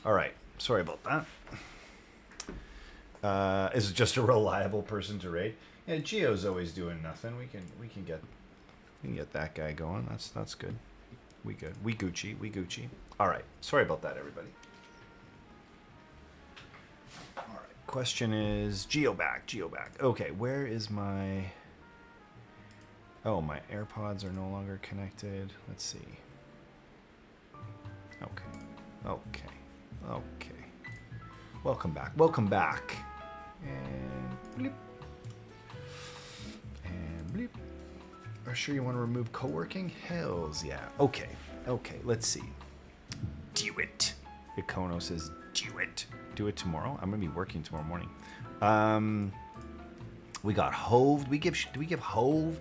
All right. Sorry about that. Is it just a reliable person to raid? Yeah, Geo's always doing nothing. We can get that guy going. That's good. We good. We Gucci. We Gucci. All right. Sorry about that, everybody. All right. Question is Geo back. Geo back. Okay. Where is my? Oh, my AirPods are no longer connected. Let's see. Okay. Okay. Okay. Welcome back. Welcome back. And bleep. And bleep. Are sure you want to remove co-working? Hells yeah. Okay. Okay. Let's see. Do it. Ikono says, do it. Do it tomorrow. I'm gonna be working tomorrow morning. We got Hove. Do we give Hove?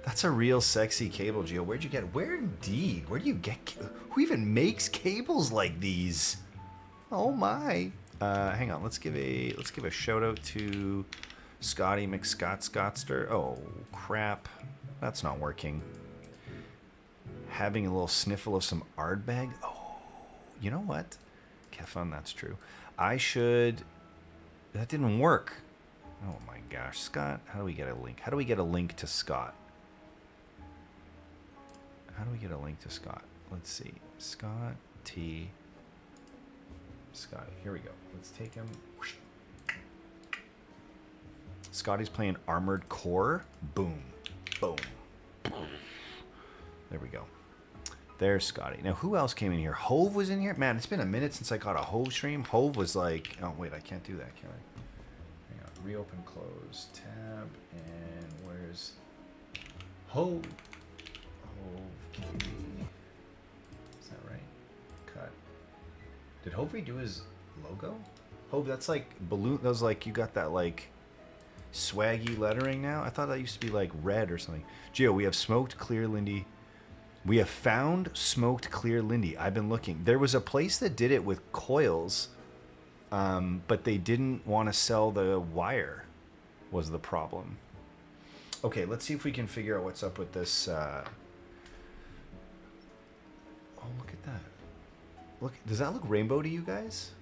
That's a real sexy cable, Geo. Where'd you get it? Where indeed? Where do you get? Who even makes cables like these? Oh my. Hang on. Let's give a shout out to Scotty McScottster. Oh crap, that's not working. Having a little sniffle of some Ardbeg. Oh, you know what? Kefun, that's true. I should. That didn't work. Oh my gosh, Scott. How do we get a link? How do we get a link to Scott? How do we get a link to Scott? Let's see. Scott T. Scotty. Here we go. Let's take him. Scotty's playing Armored Core. Boom. Boom. There we go. There's Scotty. Now, who else came in here? Hove was in here? Man, it's been a minute since I caught a Hove stream. Hove was like... Oh, wait. I can't do that, can I? Hang on. Reopen, close, tab, and where's... Hove. Hove KB. Is that right? Cut. Did Hove redo his logo? Hove, that's like balloon. That was like, you got that like swaggy lettering now? I thought that used to be like red or something. Gio, we have smoked clear Lindy. We have found smoked clear Lindy. I've been looking. There was a place that did it with coils, but they didn't want to sell the wire, was the problem. Okay, let's see if we can figure out what's up with this. Oh, look at that. Look, does that look rainbow to you guys?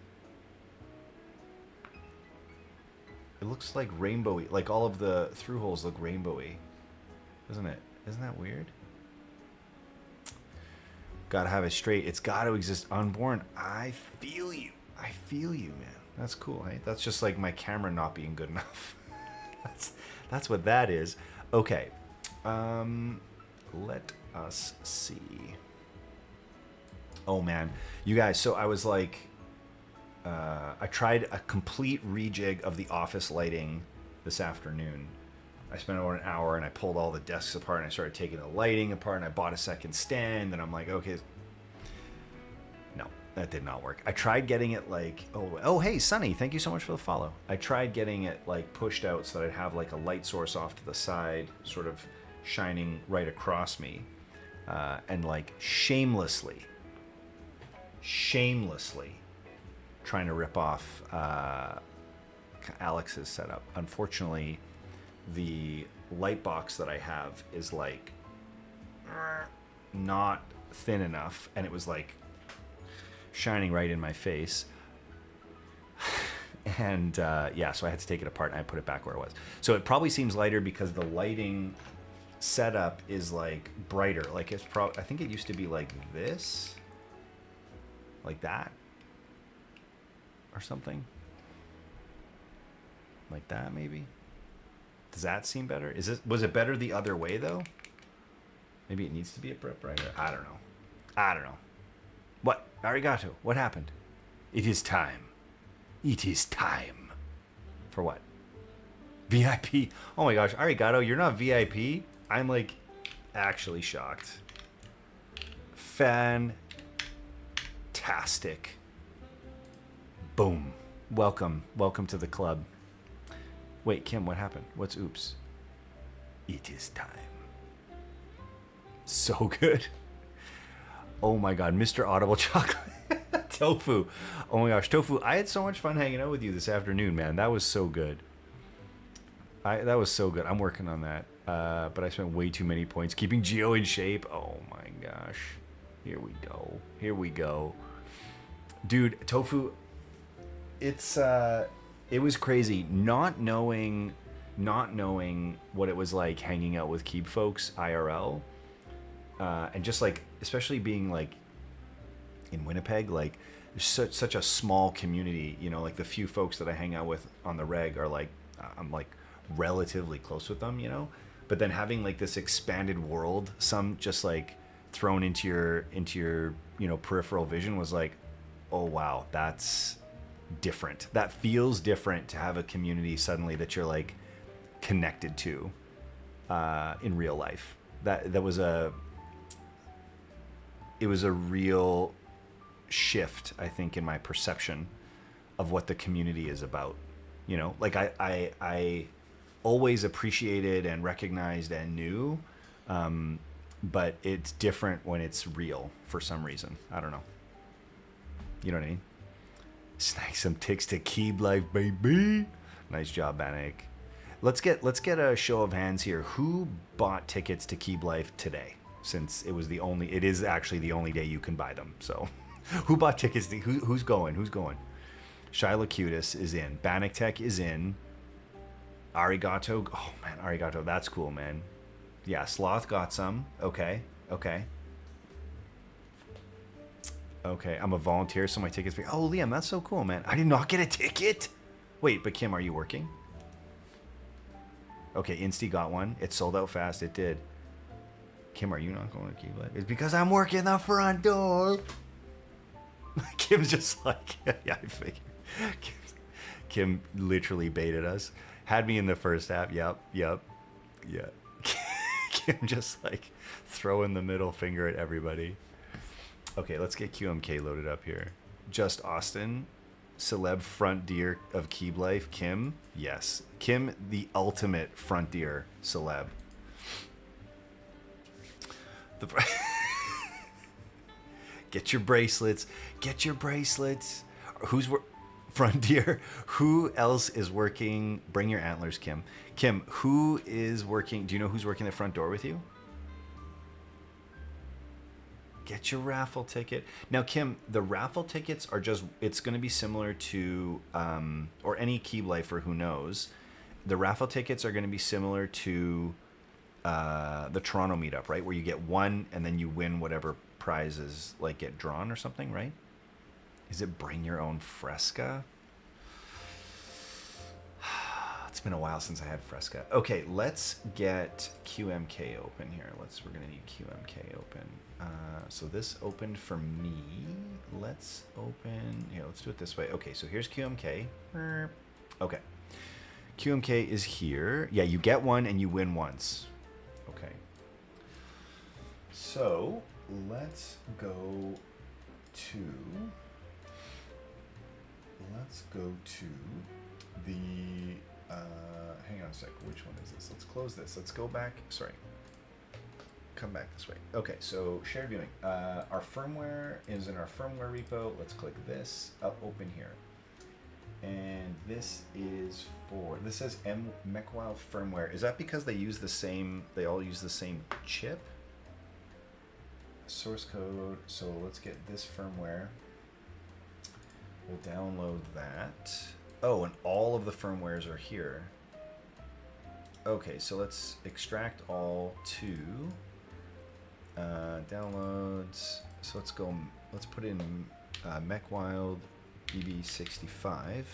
It looks like rainbowy. Like all of the through holes look rainbowy. Doesn't it? Isn't that weird? Gotta have it straight. It's gotta exist unborn. I feel you. I feel you, man. That's cool, hey? That's just like my camera not being good enough. that's what that is. Okay. Let us see. Oh man, you guys, so I was like, I tried a complete rejig of the office lighting this afternoon. I spent over an hour and I pulled all the desks apart and I started taking the lighting apart and I bought a second stand and I'm like, okay, no, that did not work. I tried getting it like, oh hey, Sunny, thank you so much for the follow. I tried getting it like pushed out so that I'd have like a light source off to the side, sort of shining right across me, and like shamelessly trying to rip off Alex's setup. Unfortunately, the light box that I have is like not thin enough, and it was like shining right in my face. And yeah, so I had to take it apart and I put it back where it was. So it probably seems lighter because the lighting setup is like brighter. Like it's I think it used to be like this, like that, or something like that maybe. Does that seem better? Was it better the other way though? Maybe it needs to be a bit brighter. I don't know. What? Arigato. What happened? It is time. It is time. For what? VIP. Oh my gosh, Arigato, you're not VIP? I'm like actually shocked. Fantastic. Boom. Welcome to the club. Wait, Kim, what happened? What's oops? It is time. So good. Oh my god, Mr. Audible Chocolate. Tofu. Oh my gosh, Tofu, I had so much fun hanging out with you this afternoon, man. That was so good. That was so good. I'm working on that. But I spent way too many points keeping Geo in shape. Oh my gosh. Here we go. Dude, tofu, it's it was crazy not knowing what it was like hanging out with Keeb folks IRL, and just like especially being like in Winnipeg, like there's such a small community, you know, like the few folks that I hang out with on the reg are like I'm like relatively close with them, you know, but then having like this expanded world, some just like thrown into your you know peripheral vision was like, oh wow, that's different. That feels different to have a community suddenly that you're like connected to in real life. That was it was a real shift, I think, in my perception of what the community is about. You know, like I always appreciated and recognized and knew, but it's different when it's real for some reason. I don't know. You know what I mean? Snag some ticks to Keeb life, baby. Nice job, Bannock. Let's get a show of hands here. Who bought tickets to Keeb Life today? Since it is actually the only day you can buy them. So, who bought tickets? Who's going? Who's going? Shiloh Cutis is in. Bannock Tech is in. Arigato. Oh man, Arigato. That's cool, man. Yeah, Sloth got some. Okay. I'm a volunteer, so my ticket's free. Oh, Liam, that's so cool, man. I did not get a ticket. Wait, but Kim, are you working? Okay, Insty got one. It sold out fast. It did. Kim, are you not going to Keeb Life? It's because I'm working the front door. Kim's just like, yeah, I figured. Kim literally baited us. Had me in the first half. Yep. Yeah. Kim just like throwing the middle finger at everybody. Okay, let's get QMK loaded up here. Just Austin, celeb front deer of Keeb Life. Kim, yes. Kim, the ultimate front deer celeb. Get your bracelets. Get your bracelets. Front deer? Who else is working? Bring your antlers, Kim. Kim, who is working? Do you know who's working the front door with you? Get your raffle ticket. Now, Kim, the raffle tickets are it's going to be similar to, or any Keeb Lifer who knows, the raffle tickets are going to be similar to the Toronto meetup, right? Where you get one and then you win whatever prizes like get drawn or something, right? Is it bring your own Fresca? It's been a while since I had Fresca. Okay, let's get QMK open here. We're gonna need QMK open. So this opened for me. Let's do it this way. Okay, so here's QMK. Okay. QMK is here. Yeah, you get one and you win once. Okay. So let's go to the hang on a sec. Which one is this? Let's close this. Let's go back. Sorry. Come back this way. Okay, so shared viewing. Our firmware is in our firmware repo. Let's click this. Open here. And this says MechWild firmware. Is that because they all use the same chip? Source code. So let's get this firmware. We'll download that. Oh, and all of the firmwares are here. Okay, so let's extract all to downloads. So let's put in MechWild BB65.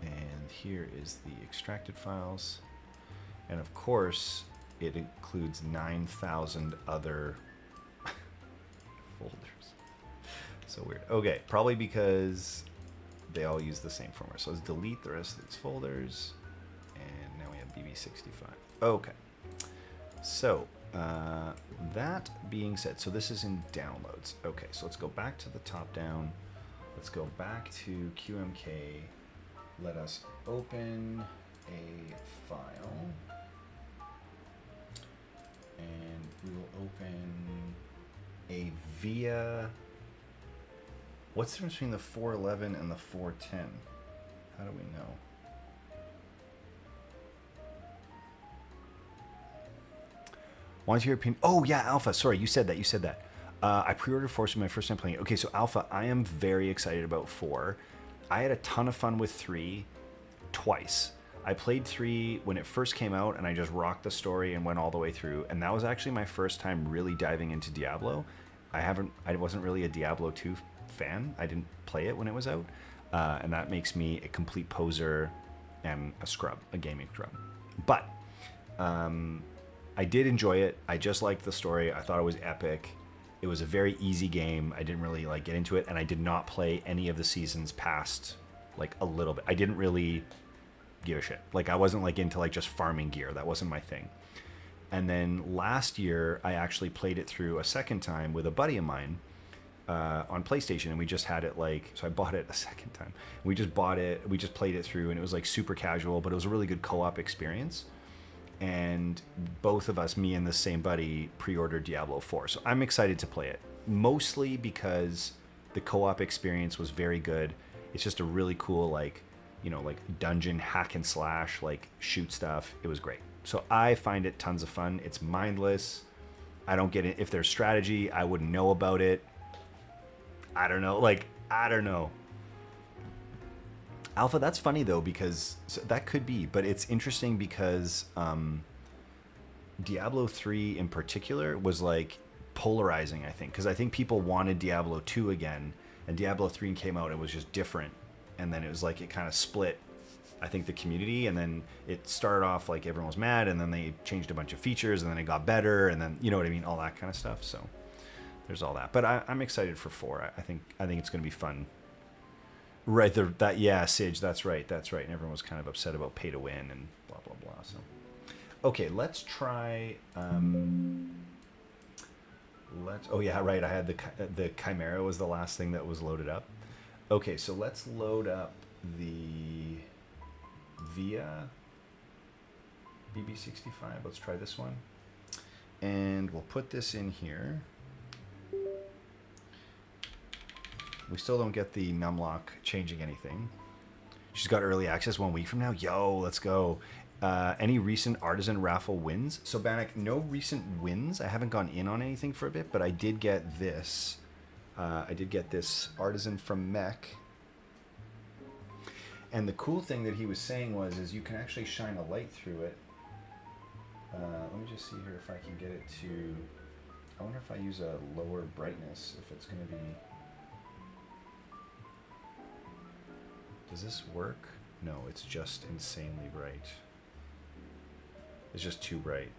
And here is the extracted files. And of course, it includes 9,000 other folders. So weird. Okay, probably because they all use the same firmware. So let's delete the rest of these folders. And now we have BB65. Okay. So that being said, so this is in downloads. Okay, so let's go back to the top down. Let's go back to QMK. Let us open a file. And we will open a via. What's the difference between the 411 and the 410? How do we know? Want your opinion? Oh yeah, Alpha. Sorry, you said that. I pre-ordered 4, so my first time playing it. Okay, so Alpha, I am very excited about 4. I had a ton of fun with 3 twice. I played 3 when it first came out, and I just rocked the story and went all the way through. And that was actually my first time really diving into Diablo. I wasn't really a Diablo 2 fan. I didn't play it when it was out, and that makes me a complete poser and a scrub, a gaming scrub. But I did enjoy it. I just liked the story. I thought it was epic. It was a very easy game. I didn't really like get into it, and I did not play any of the seasons past like a little bit. I didn't really give a shit. Like I wasn't like into like just farming gear. That wasn't my thing. And then last year, I actually played it through a second time with a buddy of mine on PlayStation, and we just had it like, so I bought it a second time. We just bought it, we just played it through, and it was like super casual, but it was a really good co-op experience. And both of us, me and the same buddy, pre-ordered Diablo 4. So I'm excited to play it, mostly because the co-op experience was very good. It's just a really cool, like, you know, like dungeon hack and slash, like shoot stuff. It was great. So I find it tons of fun. It's mindless. I don't get it. If there's strategy, I wouldn't know about it. I don't know. Like, I don't know. Alpha, that's funny though, because so that could be, but it's interesting because Diablo 3 in particular was like polarizing, I think, because I think people wanted Diablo 2 again, and Diablo 3 came out and it was just different, and then it was like it kind of split, I think, the community, and then it started off like everyone was mad, and then they changed a bunch of features, and then it got better, and then, you know what I mean, all that kind of stuff. So there's all that, but I'm excited for 4. I think it's going to be fun. Right, yeah, Sige, that's right, and everyone was kind of upset about pay to win and blah blah blah. So, okay, let's try. Oh yeah, right. I had the Chimera was the last thing that was loaded up. Okay, so let's load up the Via BB65. Let's try this one, and we'll put this in here. We still don't get the numlock changing anything. She's got early access 1 week from now. Yo, let's go. Any recent artisan raffle wins? So Bannock, no recent wins. I haven't gone in on anything for a bit, but I did get this. I did get this artisan from Mech. And the cool thing that he was saying is you can actually shine a light through it. Let me just see here if I can get it to... I wonder if I use a lower brightness, if it's going to be... Does this work? No, it's just insanely bright. It's just too bright.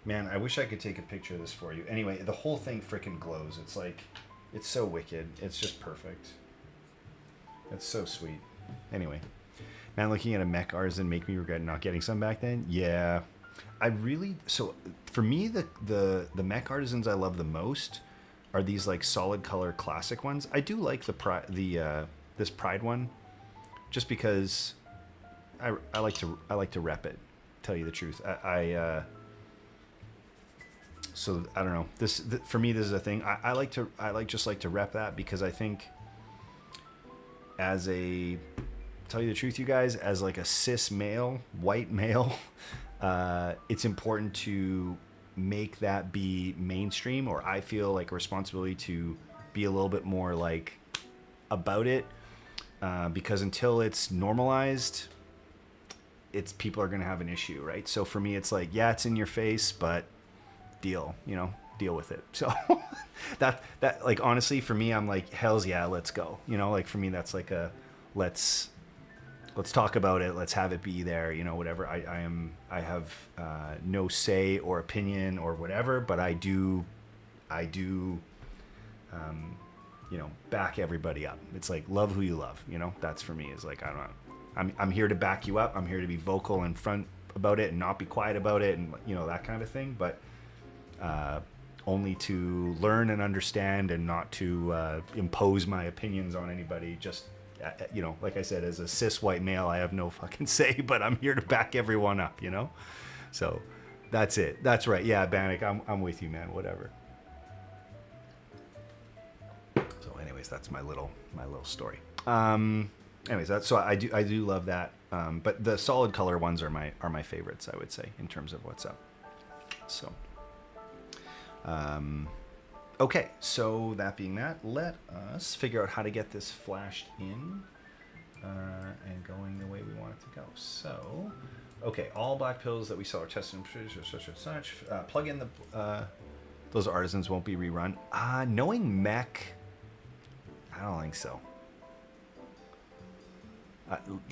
Man, I wish I could take a picture of this for you. Anyway, the whole thing frickin' glows. It's like, it's so wicked. It's just perfect. It's so sweet. Anyway, man, looking at a mech artisan make me regret not getting some back then. Yeah, so for me, the mech artisans I love the most are these like solid color classic ones. I do like this Pride one, just because I like to rep it. Tell you the truth, so I don't know. For me, this is a thing. I like to rep that, because I think tell you the truth, you guys, as like a cis male, white male, it's important to make that be mainstream, or I feel like a responsibility to be a little bit more like about it. Because until it's normalized, people are going to have an issue, right? So for me, it's like, yeah, it's in your face, but deal with it. So that like, honestly, for me, I'm like, hells yeah, let's go. Like for me, that's like let's talk about it. Let's have it be there, whatever. I have no say or opinion or whatever, but I do back everybody up. It's like, love who you love, that's for me, is like, I don't know. I'm here to back you up. I'm here to be vocal and front about it and not be quiet about it, and that kind of thing, but only to learn and understand, and not to impose my opinions on anybody. Just like I said, as a cis white male, I have no fucking say, but I'm here to back everyone up, so that's it. That's right. Yeah, Bannock, I'm with you, man. Whatever. That's my little story. Anyways, so I do love that. But the solid color ones are my favorites, I would say, in terms of what's up. So, Okay, so that being that, let us figure out how to get this flashed in and going the way we want it to go. So, okay, all black pills that we sell are tested and produced or such and such. Plug in the, those artisans won't be rerun. Knowing mech, I don't think so.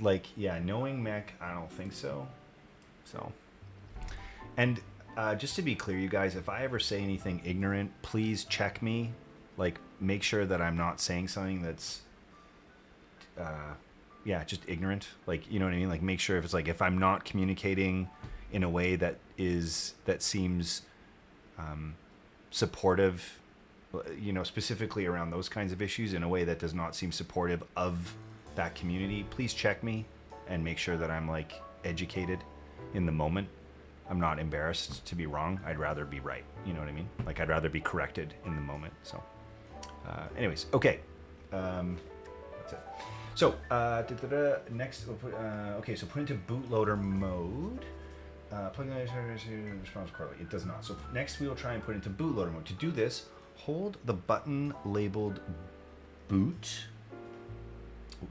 Knowing mech, I don't think so. So, and just to be clear, you guys, if I ever say anything ignorant, please check me. Like, make sure that I'm not saying something that's, just ignorant. Like, you know what I mean? Like, make sure if it's like, if I'm not communicating in a way that seems supportive, you know, specifically around those kinds of issues, in a way that does not seem supportive of that community, please check me and make sure that I'm like educated in the moment. I'm not embarrassed to be wrong. I'd rather be right. You know what I mean? Like, I'd rather be corrected in the moment. So, anyways, okay. That's it. So, next, we'll put, okay, so put into bootloader mode. Plug in the response correctly. It does not. So next we will try and put into bootloader mode. To do this, hold the button labeled boot.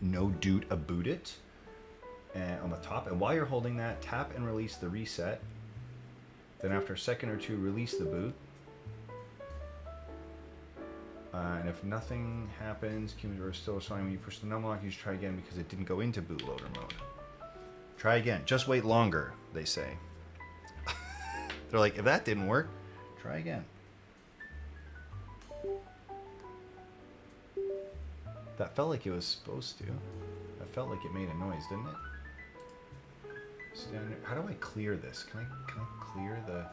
No doot a boot it. And on the top. And while you're holding that, tap and release the reset. Then after a second or two, release the boot. And if nothing happens, or still showing when you push the numlock, you should try again because it didn't go into bootloader mode. Try again. Just wait longer, they say. They're like, if that didn't work, try again. That felt like it was supposed to. That felt like it made a noise, didn't it? Standard. How do I clear this? Can I clear the...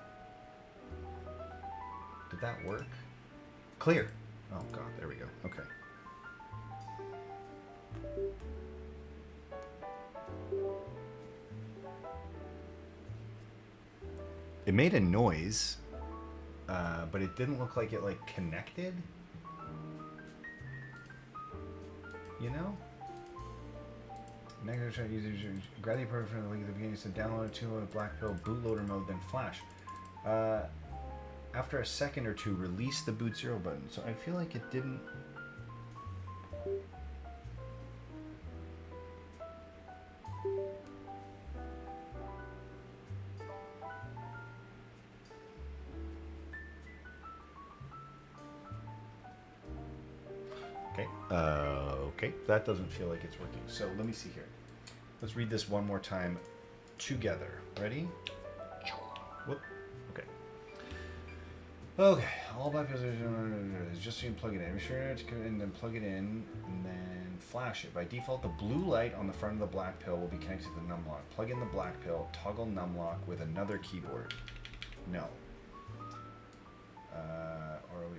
Did that work? Clear. Oh god, there we go. Okay. It made a noise, but it didn't look like it like connected. You know? Negative try to use grab the appropriate from the link at the beginning. So download it to a black pill bootloader mode, then flash. After a second or two, release the boot 0 button. So I feel like it didn't. Okay. Okay. That doesn't feel like it's working. So let me see here. Let's read this one more time together. Ready? Whoop. Okay. Okay. All black pills is just so you can plug it in. Be sure to and then plug it in and then flash it. By default, the blue light on the front of the black pill will be connected to the numlock. Plug in the black pill, toggle numlock with another keyboard. No.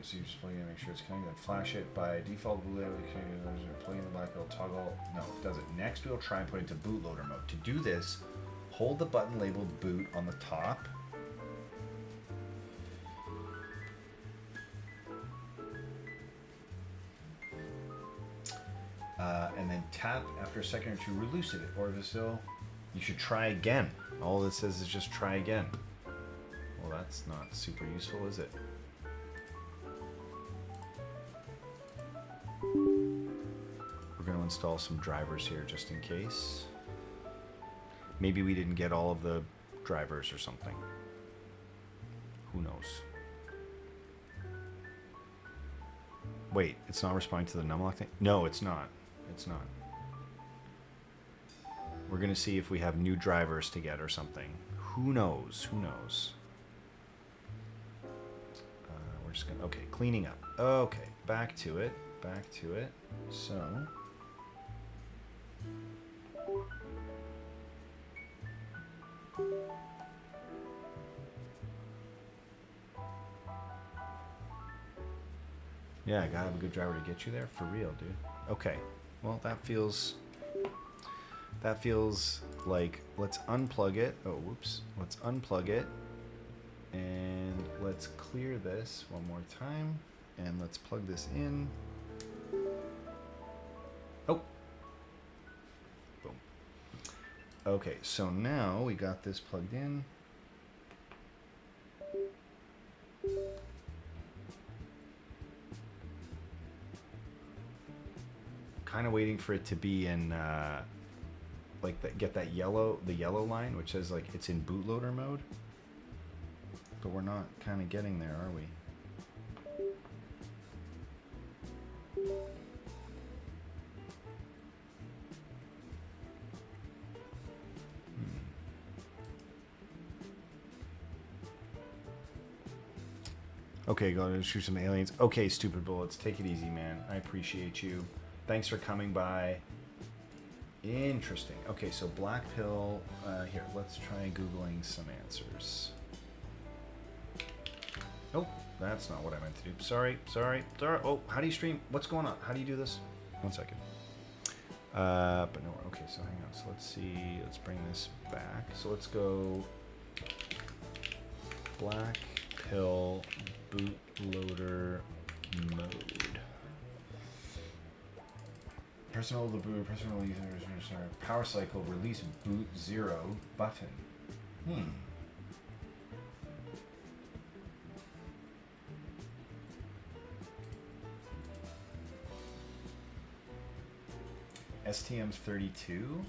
So you just plug it in, make sure it's connected, then flash it. By default, blue light will be connected. Plug in the black pill, toggle. No, it doesn't. Next, we'll try and put it into bootloader mode. To do this, hold the button labeled boot on the top. And then tap after a second or two, release it. Or if it's still, you should try again. All it says is just try again. Well, that's not super useful, is it? We're going to install some drivers here just in case. Maybe we didn't get all of the drivers or something. Who knows? Wait, it's not responding to the numlock thing? No, it's not. It's not. We're going to see if we have new drivers to get or something. Who knows? Who knows? We're just going to... Okay, cleaning up. Okay, back to it. Back to it. So... Yeah, I gotta have a good driver to get you there. For real, dude. Okay. Well, that feels like, let's unplug it. Oh, whoops. Let's unplug it. And let's clear this one more time. And let's plug this in. Oh. Boom. Okay, so now we got this plugged in. kind of waiting for it to be in like get the yellow line, which says like it's in bootloader mode. But we're not kind of getting there, are we? Okay, go to shoot some aliens. Okay, stupid bullets. Take it easy, man. I appreciate you. Thanks for coming by. Interesting. Okay, so black pill. Here, let's try Googling some answers. Oh, that's not what I meant to do. Sorry. Oh, how do you stream? What's going on? How do you do this? 1 second. But no. Okay, so hang on. So let's see. Let's bring this back. So let's go black pill bootloader mode. Personal the boot. Personal users. Sorry. Power cycle. Release boot 0 button. STM32.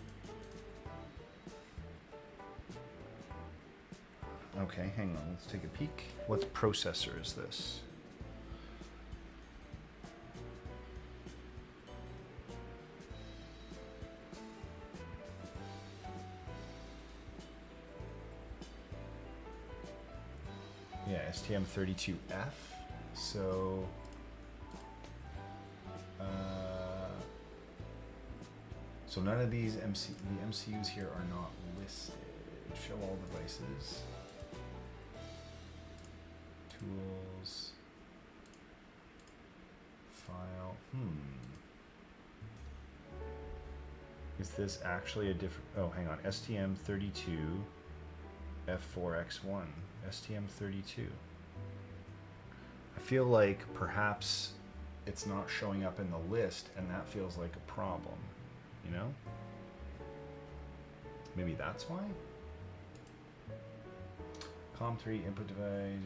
Okay, hang on. Let's take a peek. What processor is this? Yeah, STM32F. So, so none of these the MCUs here are not listed. Show all devices. Tools. File. Is this actually a different? Oh, hang on. STM32 F4X1. STM32. I feel like perhaps it's not showing up in the list, and that feels like a problem. You know? Maybe that's why? COM3 input device.